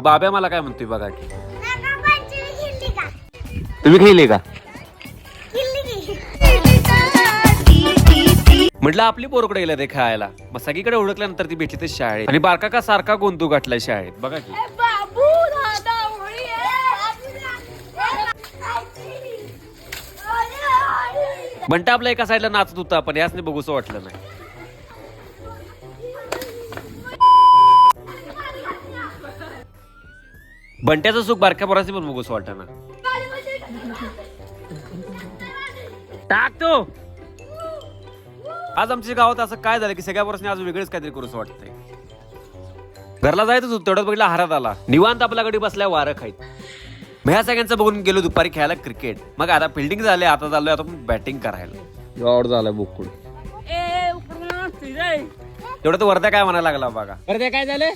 बाब्या मला काय म्हणतोय बघा की तुम्ही खेळले का? म्हटलं आपली पोरकडे गेलं ते खेळायला. मग सगळीकडे ओळखल्यानंतर ती भेटली ते शाळेत आणि बारका का सारखा गोंधू गाठलाय शाळेत बघा की. बंटा आपल्या एका साईडला नाचत होता पण याच बघूस वाटलं नाही. बंट्याचं सुख बारक्या पोराची पण बघूस वाटत ना. टाकतो. आज आमच्या गावात असं काय झालं की सगळ्या पोरांनी आज वेगळंच काहीतरी करूच वाटतंय. घरला जायचं होतं तेवढ्यात बघितला हारात आला. निवांत आपल्या कडे बसलाय वारं खाईत. मग ह्या सगळ्यांचं बघून गेलो दुपारी खेळायला क्रिकेट. मग आता फिल्डिंग झाले आता चाललोय आता बॅटिंग करायला. आउट झालाय बोकुड. तेवढं तर वरत्या काय म्हणायला लागला बघा. वरत्या काय झालं?